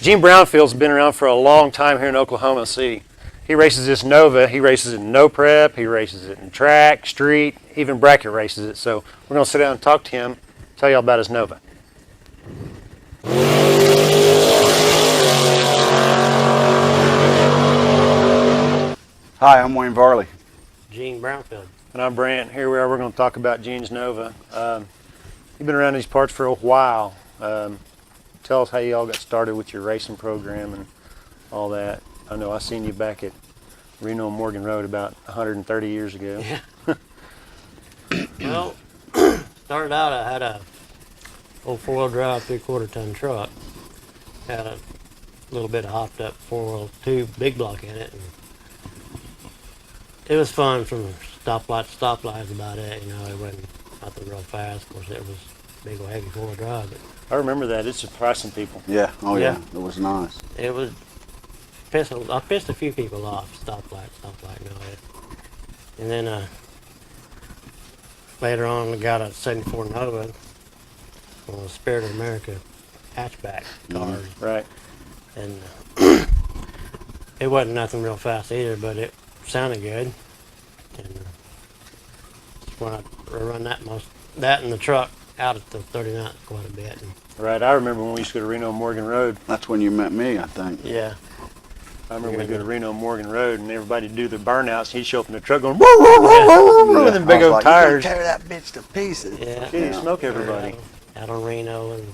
Gene Brownfield's been around for a long time here in Oklahoma City. He races this Nova. He races it in no prep. He races it in track, street, even bracket races it. So we're going to sit down and talk to him, tell you all about his Nova. Hi, I'm Wayne Varley. Gene Brownfield. And I'm Brant. Here we are. We're going to talk about Gene's Nova. You've been around these parts for a while. Tell us how you all got started with your racing program and all that. I know I seen you back at Reno and Morgan Road about 130 years ago. Yeah. Well, started out, I had a old 4-wheel drive 3/4 ton truck. Had a little bit of hopped up 4-wheel tube big block in it. And it was fun from stoplight to stoplight about it. You know, it wasn't nothing real fast. Of course, it was big old heavy 4-wheel drive. But I remember that. It surprised some people. Yeah, oh yeah, Yeah. it was nice. it was I pissed a few people off. Stoplight, you know. And then later on, I got a '74 Nova on a Spirit of America hatchback car. Right. And it wasn't nothing real fast either, but it sounded good. And when I run that in the truck out at the 39th quite a bit. And Right. I remember when we used to go to Reno and Morgan Road. That's when you met me, I think. yeah, I remember we'd go to Reno and Morgan Road and everybody would do their burnouts. He'd show up in the truck going, woo, woo, woo, woo, woo, with them big I was old like, tires. "You gonna tear that bitch to pieces." yeah. He'd smoke everybody. Out on Reno, and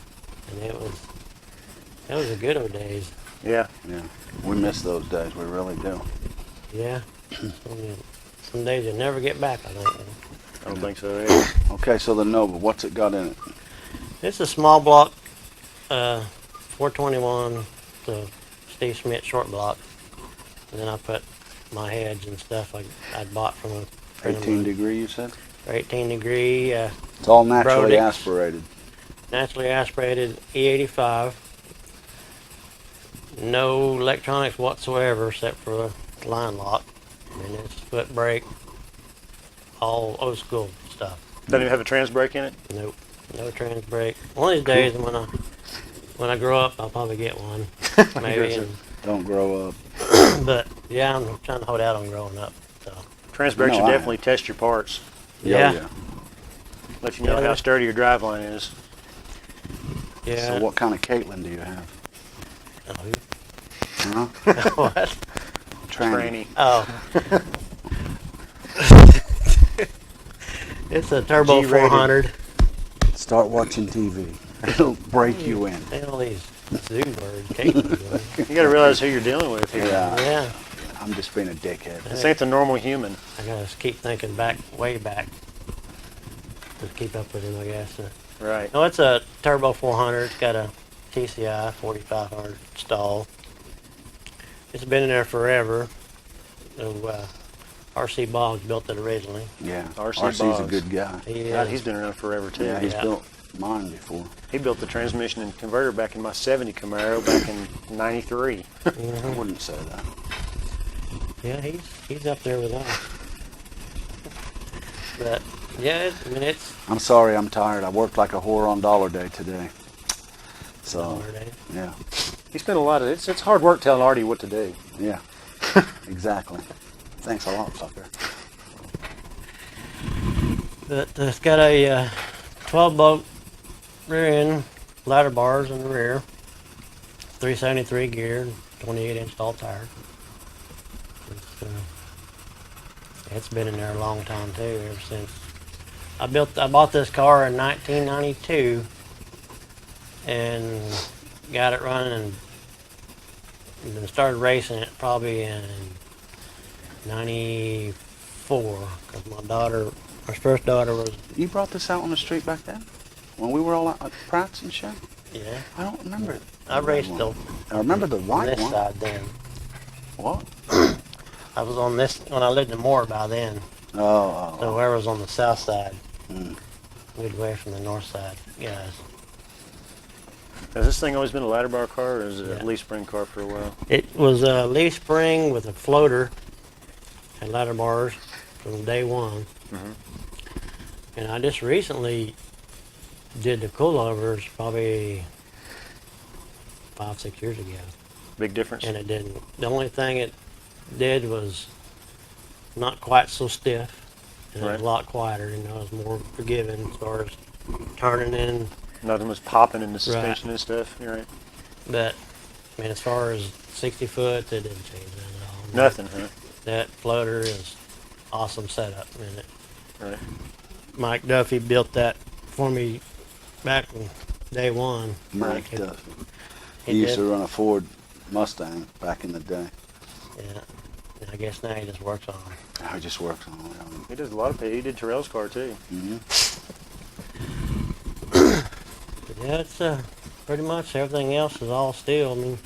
it was the good old days. Yeah. Yeah, we miss those days. We really do. Yeah. Some days you'll never get back, I think. I don't think so either. Okay, so the Nova, what's it got in it? It's a small block, 421, the Steve Smith short block. And then I put my heads and stuff I'd bought from a friend of 18 mine. degree, you said? 18 degree, It's all naturally Brodix. aspirated. naturally aspirated E85. No electronics whatsoever except for the line lock. And it's foot brake, all old school stuff. Doesn't even have a trans brake in it? Nope, no trans brake. One of these days when I grow up, I'll probably get one, maybe. And, Don't grow up. but yeah, I'm trying to hold out on growing up. So Trans brake No, should I definitely test your parts. yeah, Let you know Yeah, how sturdy your drive line is. yeah. So what kind of Caitlin do you have? Huh? What? Tranny. Oh. It's a turbo G-rated. 400. Start watching TV. It'll break you in. All these zoo birds, cages. You got to realize who you're dealing with here. Yeah. Yeah, I'm just being a dickhead. This ain't the normal human. I gotta keep thinking back, way back, to keep up with him, I guess. Right. No, it's a turbo 400. It's got a TCI 4500 stall. It's been in there forever. So, RC Boggs built it originally. Yeah. R.C. RC's a Boggs. good guy. God, he's been around forever, too. Yeah, he's Yeah. built mine before. He built the transmission and converter back in my 70 Camaro back in 93. I Mhm. wouldn't say that. Yeah, he's up there with us. But yeah, it's I'm sorry, I'm tired. I worked like a whore on Dollar Day today. So, Dollar Day. yeah. He spent a lot of it's hard work telling Artie what to do. Yeah. Exactly. Thanks a lot, sucker. But it's got a 12-bolt rear end, ladder bars in the rear, 373 gear, 28-inch tall tire. It's been in there a long time too, ever since. I bought this car in 1992 and got it running and started racing it probably in 94, because my first daughter was, You brought this out on the street back then? When we were all out at Pratt's and shit? yeah, I don't remember it. I raced one. the I remember the on white this one. side then. What? I was on this when I lived in Moore by then. Oh, So whoever was on the south side, Mm. moved away from the north side guys. Has this thing always been a ladder bar car, or is it Yeah. a leaf spring car for a while? It was a leaf spring with a floater and ladder bars from day one. Mhm. And I just recently did the coilovers, probably 5, 6 years ago. Big difference. And it didn't. The only thing it did was not quite so stiff, and it was Right. a lot quieter. You know, it was more forgiving as far as turning in. Nothing was popping in the suspension and stuff. You're right. But I mean, as far as 60 foot, it didn't change that at all. Nothing, huh? That floater is awesome setup, and it. Right. Mike Duffy built that for me back in day one. Mike It- Duffy. He He used did. to run a Ford Mustang back in the day. Yeah. And I guess now he just works on them. He just works on it. He does a lot of pay. He did Terrell's car too. Mm-hmm. But yeah, it's pretty much everything else is all steel. I mean,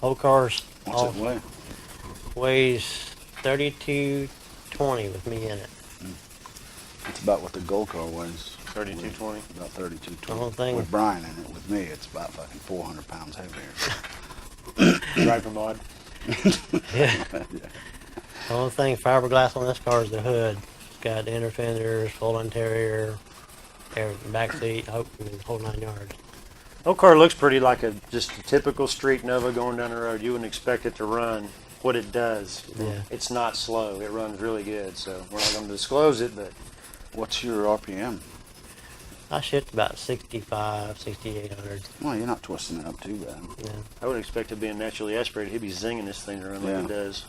whole car's What's all it weigh? weighs 3220 with me in it. It's about what the Gold car weighs. 3220. About 3220. The whole thing. With Brian in it. With me, it's about fucking 400 pounds heavier. Driver mod. Yeah. Yeah. The only thing fiberglass on this car is the hood. It's got the inner fenders, full interior, back seat, the whole 9 yards. Old car looks pretty like just a typical street Nova going down the road. You wouldn't expect it to run what it does. Yeah. It's not slow. It runs really good. So we're not going to disclose it, but What's your RPM? I shipped about 65, 6,800. Well, you're not twisting it up too bad. Yeah, I would expect it being naturally aspirated. He'd be zinging this thing around Yeah. like it does.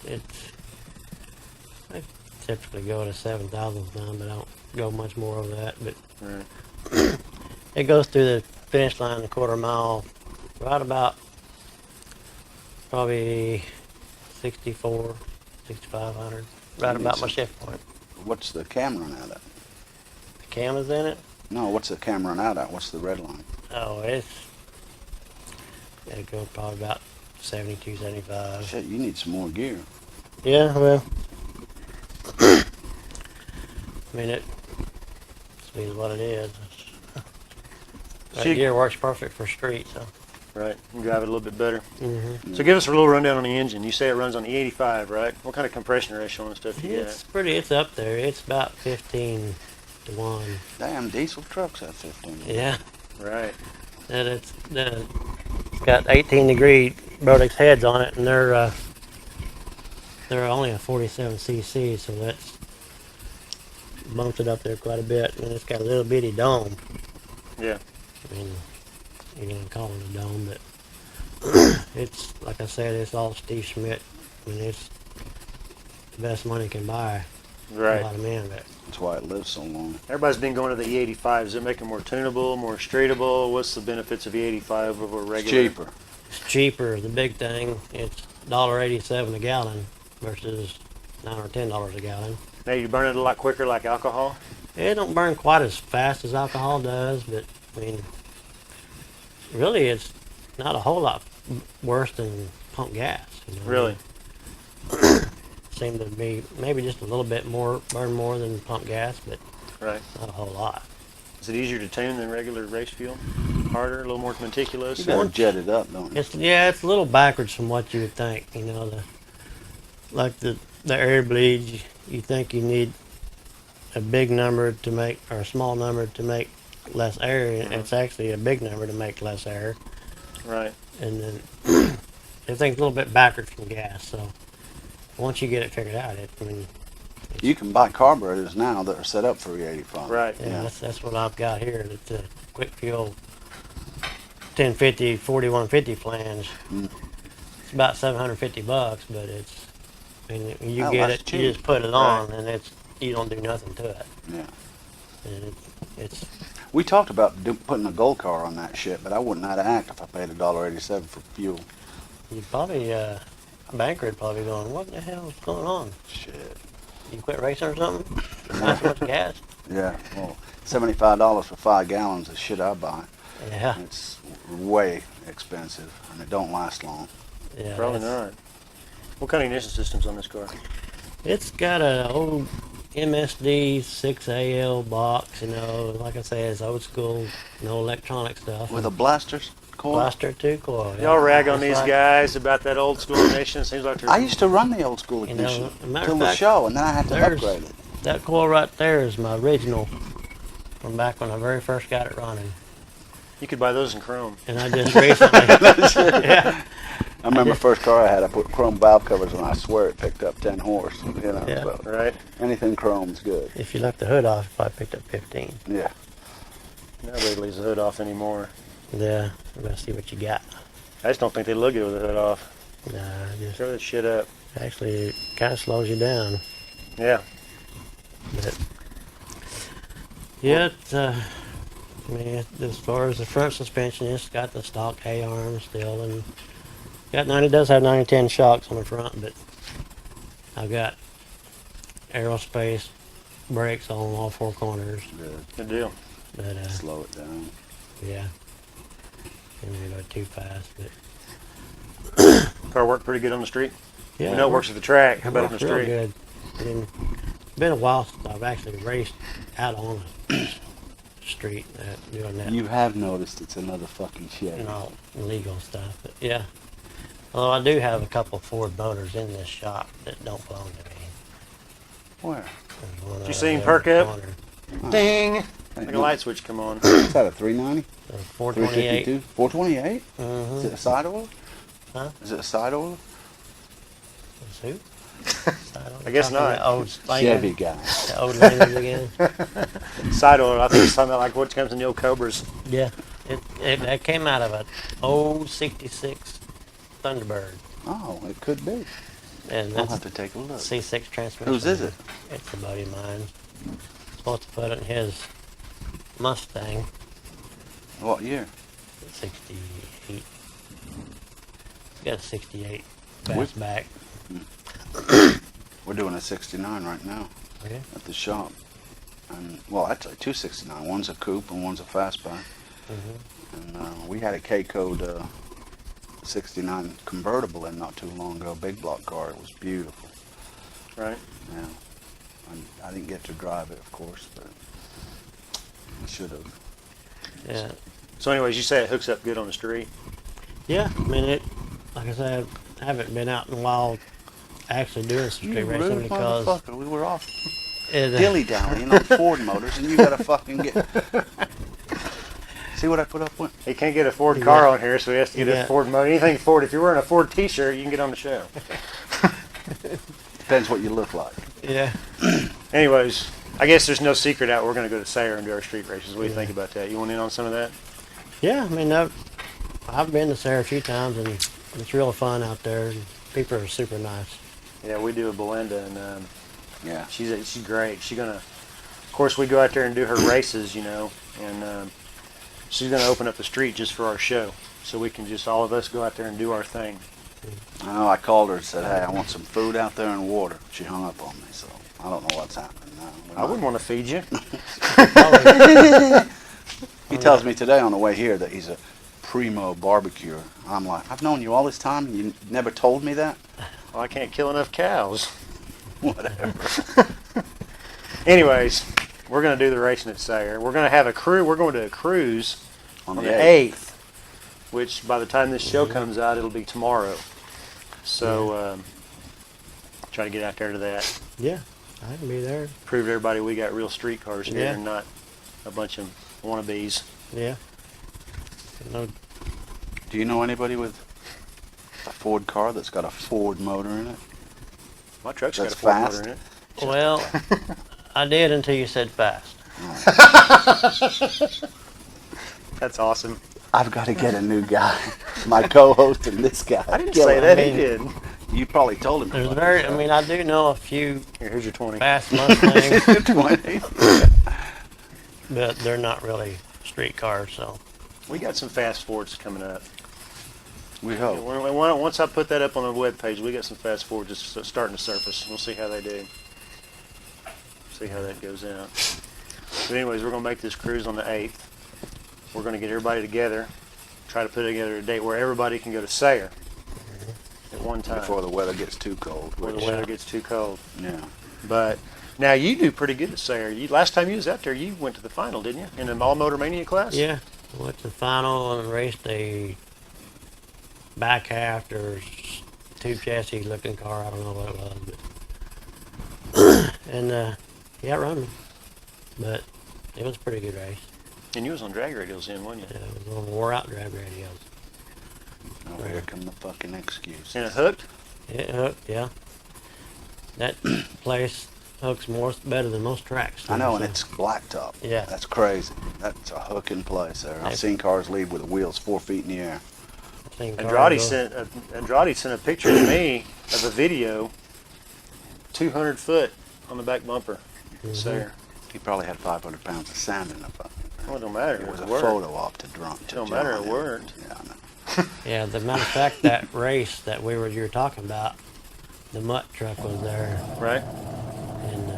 yeah. I typically go to 7,000 time, but I don't go much more over that. But Right. it goes through the finish line a quarter mile, right about probably 64, 6,500. Right You about need my some- shift point. What's the cam run out at? The cam is in it. No, what's the cam run out at? What's the red line? Oh, it's gotta go probably about 72, 75. Shit, you need some more gear. Yeah, well, I mean it. Is what it is. That She- gear works perfect for street, so. Right. You drive it a little bit better. Mm-hmm. So give us a little rundown on the engine. You say it runs on the 85, right? What kind of compression ratio and stuff you It's pretty. It's up there. It's about 15 to 1. Damn, diesel trucks have 15. Yeah, got? Right. and it's got 18-degree Brodex heads on it, and they're only a 47 cc, so that's bumps it up there quite a bit. And it's got a little bitty dome. Yeah. I mean, you can call it a dome, but it's like I said, it's all Steve Schmidt. I mean, it's the best money can buy. A Right. lot of men, but That's why it lives so long. Everybody's been going to the E85. Does it make it more tunable, more straightable? What's the benefits of E85 over It's regular? cheaper. it's cheaper. The big thing, it's $1.87 a gallon versus $9 or $10 a gallon. Now you burn it a lot quicker like alcohol? It don't burn quite as fast as alcohol does, but I mean, really, it's not a whole lot worse than pump gas. You know? Really? Seem to be maybe just a little bit more, burn more than pump gas, but Right. not a whole lot. Is it easier to tune than regular race fuel? Harder, a little more meticulous? You gotta jet it up, don't you? It's it's a little backwards from what you would think. You know, the air bleeds. You think you need a big number to make, or a small number to make less air, and it's actually a big number to make less air. Right. And then everything's a little bit backwards from gas. So once you get it figured out, I mean, You can buy carburetors now that are set up for E85. Right. yeah, that's what I've got here. It's a quick fuel 1050 4150 flange. Mm. It's about $750, but it's, I mean, when you Oh, get that's it, cheap. you just put it on, and you don't do nothing to it. Yeah. And it's We talked about putting a Gold car on that shit, but I wouldn't know how to act if I paid $1.87 for fuel. you probably a banker would probably going, what the hell is going on? Shit. You quit racing or something? Not so much gas. Yeah. Well, $75 for 5 gallons of shit I buy. Yeah, It's way expensive, and it don't last long. yeah. Probably it's- not. What kind of ignition system's on this car? It's got a old MSD 6AL box, you know, like I say, it's old school, no electronic stuff. With a blaster coil? Blaster 2 coil. yeah. Y'all rag on It's these like- guys about that old school ignition. Seems like they're I used to run the old school You know, ignition as a matter till of the fact, show, and then I had to there's- upgrade it. That coil right there is my original from back when I very first got it running. You could buy those in chrome. And I just recently, yeah, I remember the first car I had, I put chrome valve covers on. I swear it picked up 10 horse. You know, Yeah. so Right? anything chrome's good. if you left the hood off, I picked up 15. Yeah. Nobody leaves the hood off anymore. Yeah, I'm gonna see what you got. I just don't think they look good with the hood off. Nah, just Throw that shit up. actually it kind of slows you down. Yeah. But yeah, it's, I mean, as far as the front suspension, it's got the stock hay arms still, and does have 90-10 shocks on the front, but I've got aerospace brakes on all four corners. Good. Good deal. But Slow it down. yeah, and they go too fast. But Car worked pretty good on the street. yeah, We know it works at the track. How about on the works real street? good. And it's been a while since I've actually raced out on the street doing that. You have noticed it's another fucking Chevy. And all legal stuff, but yeah. Although I do have a couple Ford motors in this shop that don't belong to me. Where? There's one you out see him there in perk the up? corner. Ding! Like a light switch come on. Is that a 390? The 428. 352? 428? Mm-hmm. Is it a side oil? Huh? Is it a side oil? Who? I guess not. Old Chevy guy. The old language again. Side order. I think it's something like what comes in the old Cobras. Yeah. That came out of an old 66 Thunderbird. Oh, it could be. And I'll that's have to take a look. C6 transmission. Whose is it? It's a buddy of mine. Supposed to put it in his Mustang. What year? 68. He's got a 68 Which- fastback. We're doing a 69 right now Okay. at the shop. And, well, actually, two 69. One's a coupe and one's a fastback. Mm-hmm. And we had a K-Code 69 convertible in not too long ago. Big block car. It was beautiful. Right. Yeah. I didn't get to drive it, of course, but I should have. Yeah. So, anyways, you say it hooks up good on the street. Yeah. I mean, like I said, I haven't been out in a while actually doing some street racing because motherfucker. We were off it, dilly-dallying on Ford motors, and you gotta fucking get... See what I put up with? He can't get a Ford car Yeah. on here, so he has to get Yeah. a Ford motor. Anything Ford. If you're wearing a Ford T-shirt, you can get on the show. Depends what you look like. yeah. Anyways, I guess there's no secret out. We're going to go to Sayre and do our street races. What do you Yeah. think about that? You want in on some of that? Yeah. I mean, I've been to Sarah a few times, and it's real fun out there. And people are super nice. Yeah, we do a Belinda, and Yeah. she's great. She's gonna, of course, we go out there and do her races, you know, and she's gonna open up the street just for our show, so we can just all of us go out there and do our thing. I know, I called her and said, hey, I want some food out there and water. She hung up on me, so I don't know what's happening now. I wouldn't want to feed you. He tells me today on the way here that he's a primo barbecuer. I'm like, I've known you all this time and you never told me that? Well, I can't kill enough cows. Whatever. Anyways, we're gonna do the racing at Sayre. We're gonna have a crew. We're going to a cruise on the 8th, which by the time this show comes out, it'll be tomorrow. So try to get out there to that. Yeah. I can be there. Prove to everybody we got real street cars here Yeah. and not a bunch of wannabes. Yeah. No. Do you know anybody with a Ford car that's got a Ford motor in it? My truck's got That's a Ford fast. motor in it. Well, I did until you said fast. That's awesome. I've got to get a new guy. My co-host and this guy. I didn't Kill say him. that. I He mean- did. You probably told him. There's about very. this, I mean, I do know a few Here's your 20. fast Mustangs, 20. but they're not really street cars. So We got some fast Fords coming up. We hope. Once I put that up on the webpage, we got some fast Fords just starting to surface. We'll see how they do. See how that goes out. But anyways, we're going to make this cruise on the 8th. We're going to get everybody together, try to put together a date where everybody can go to Sayre at one time Before the weather gets too cold. before the which- weather gets too cold. Yeah. But now you do pretty good at Sayre. Last time you was out there, you went to the final, didn't you? In an all Motor Mania class? yeah, went to the final and raced a back half. There's two chassis looking car. I don't know what it was, but and he outrun me. But it was a pretty good race. And you was on drag radios then, wasn't you? It was on wore out drag radios. Oh, here come the fucking excuse. And it hooked? It hooked, yeah. That place hooks better than most tracks. I know, and so. it's blacktop. Yeah. That's crazy. That's a hooking place there. I've seen cars leave with the wheels 4 feet in the air. Andrade sent a picture to me of a video, 200 foot on the back bumper. It's there. He probably had 500 pounds of sand in the fucking thing. Well, it don't matter. It was a worked. photo op to drunk. It don't matter. It worked. Yeah, I know. Yeah, the matter of fact, that race that you were talking about, the mutt truck was there, Right? and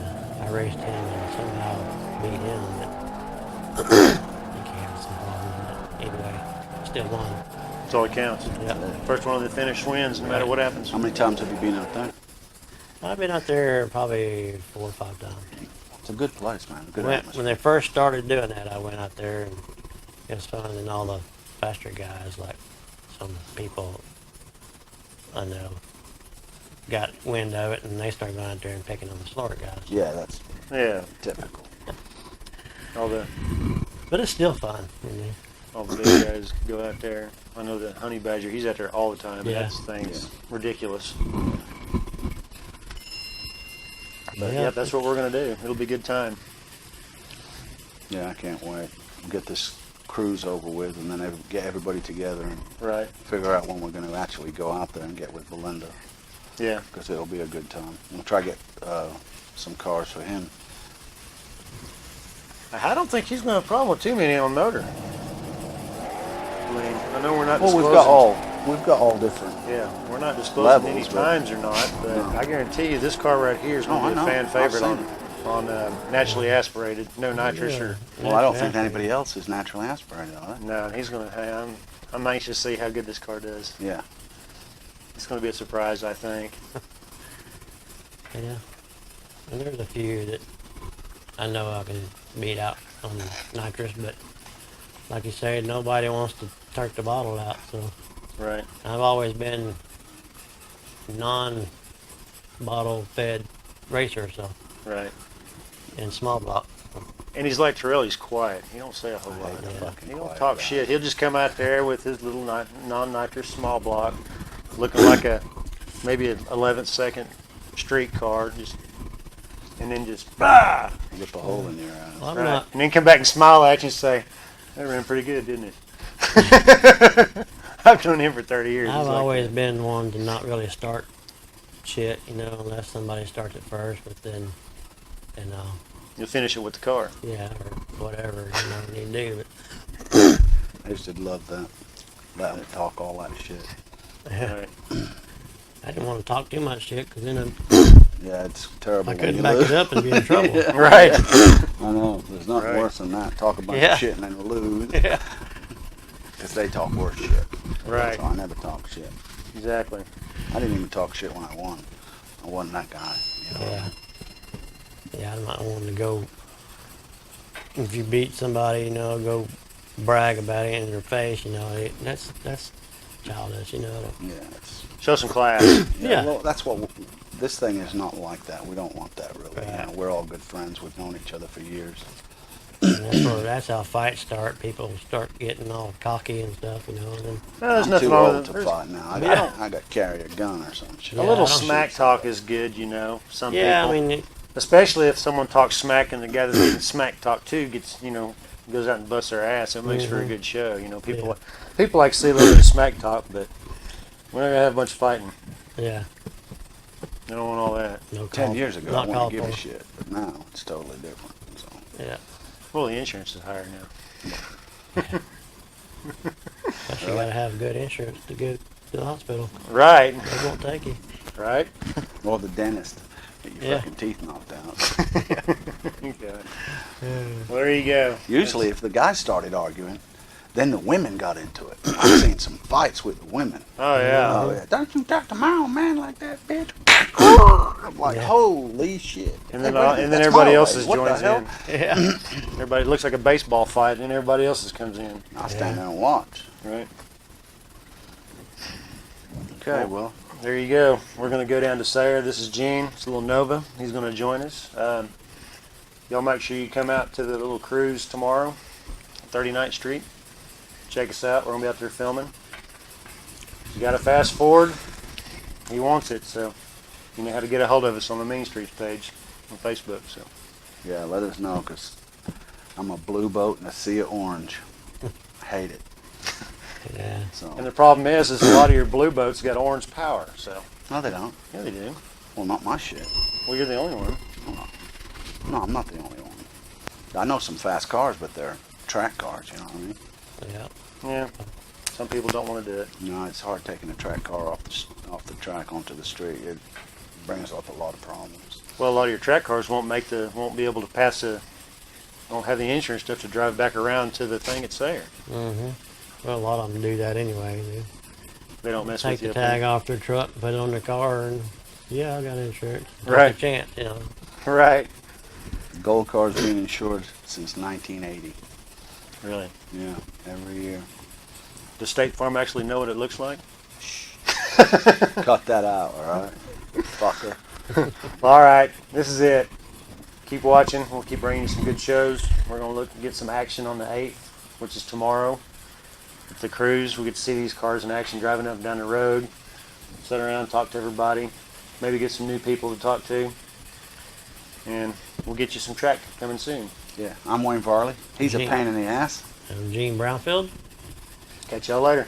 I raced him and somehow beat him, but he had some problems. But anyway, still won. That's all that counts. Yep. First one on the finish wins, no matter what happens. How many times have you been out there? I've been out there probably 4 or 5 times. It's a good place, man. Good When atmosphere. they first started doing that, I went out there and it was fun, and all the faster guys, like some people I know, got wind of it, and they started going out there and picking on the slower guys. Yeah, that's Yeah. typical. But it's still fun. All the big guys go out there. I know the honey badger, he's out there all the time. Yeah. That thing's ridiculous. But Yeah. yeah, that's what we're going to do. It'll be a good time. Yeah, I can't wait. We'll get this cruise over with, and then get everybody together and Right. figure out when we're going to actually go out there and get with Belinda, Yeah. because it'll be a good time. We'll try to get some cars for him. I don't think he's going to have a problem with too many on motor. I mean, I know we're not Well, disclosing. we've got all different. Yeah, we're not disclosing any Levels, but- times or not, but I guarantee you this car right here is going Oh, to be I a know. fan I've favorite seen on naturally aspirated, no nitrous Yeah. or Well, I don't think anybody else is naturally aspirated, are they? no. He's going to. I'm anxious to see how good this car does. Yeah. It's going to be a surprise, I think. Yeah. And there's a few that I know I can beat out on nitrous, but like you say, nobody wants to turk the bottle out, so Right. I've always been non-bottle fed racer, so Right. in small block. And he's like Terrell. He's quiet. He don't say a whole I lot. hate the fucking He don't quiet talk guy. shit. He'll just come out there with his little non-nitrous small block, looking like maybe an 11th second street car, and then just bah! Rip a hole in your eyes. Well, I'm Right. not. And then come back and smile at you and say, "That ran pretty good, didn't it?" I've known him for 30 years. I've He's like always that. been one to not really start shit, unless somebody starts it first, but then, You'll finish it with the car. yeah, or whatever, you need to do. I used to love that. Let them talk all that shit. But Right. I didn't want to talk too much shit, because then Yeah, it's terrible I when couldn't you back lose. it up and be in trouble. Right. I know. There's nothing Right. worse than that. Talk a bunch Yeah. of shit and then lose. Yeah. Because they talk worse shit. Right. So I never talk shit. Exactly. I didn't even talk shit when I won. I wasn't that guy. You know? Yeah. Yeah, I'm not one to go, if you beat somebody, go brag about it in their face, that's childish, Yeah. It's, Show some class. Yeah. Well, that's what this thing is not like that. We don't want that really. Right. We're all good friends. We've known each other for years. And that's how fights start. People start getting all cocky and stuff, and then No, there's I'm nothing too wrong old with to it. There's- fight now. Yeah. I got to carry a gun or some shit. A Yeah, little I don't smack shoot talk is good, Some yeah, people. I mean, Especially if someone talks smack and the guy that's getting smack talk too gets, goes out and busts their ass. It makes for a Mhm. good show. People Yeah. people like to see a little bit of smack talk, but we're not gonna have a bunch of fighting. yeah, They don't want all that. no 10 call- years ago, I not wouldn't called give a for. shit. But now, it's totally different. So. Yeah, Well, the insurance is higher now. but you gotta have good insurance to go to the hospital. Right. They won't take you. Right. Or the dentist. Get your Yeah. fucking teeth knocked out. Okay. Well, there you go. Usually, if the guys started arguing, then the women got into it. I've seen some fights with the women. Oh yeah. Oh, yeah. Don't you talk to my old man like that, bitch. I'm like, Yeah. holy shit. And then Hey, wait a minute, and then that's everybody my else lady. is What the joins hell? in. Yeah, Everybody, it looks like a baseball fight, and then everybody else comes in. I stand there and watch. Right. Okay, Okay. well, There you go. We're going to go down to Sayre. This is Gene. It's a little Nova. He's going to join us. Y'all make sure you come out to the little cruise tomorrow. 39th Street. Check us out. We're going to be out there filming. You got to fast forward. He wants it, so you know how to get a hold of us on the Main Streets page on Facebook. So Yeah, let us know, because I'm a blue boat in a sea of orange. I hate it. Yeah. So and the problem is a lot of your blue boats got orange power. So no, they don't. yeah, they do. Well, not my shit. Well, you're the only one. No, I'm not the only one. I know some fast cars, but they're track cars, you know what I mean? Yeah. Yeah. Some people don't want to do it. No, it's hard taking a track car off the track onto the street. It brings up a lot of problems. Well, a lot of your track cars won't be able to pass won't have the insurance stuff to drive back around to the thing it's there. Mm-hmm. Well, a lot of them do that anyway. They don't mess Take with you. the tag off their truck, put it on their car, and yeah, I got insurance. Take Right. a chance, you know. Right. Gold cars being insured since 1980. Really. Yeah, every year. Does State Farm actually know what it looks like? Cut that out, all right, fucker. All right. This is it. Keep watching. We'll keep bringing you some good shows. We're going to look and get some action on the 8th, which is tomorrow. At the cruise, we get to see these cars in action driving up and down the road. Sit around, talk to everybody. Maybe get some new people to talk to. And we'll get you some track coming soon. Yeah, I'm Wayne Farley. He's a Gene. pain in the ass. I'm Gene Brownfield. Catch y'all later.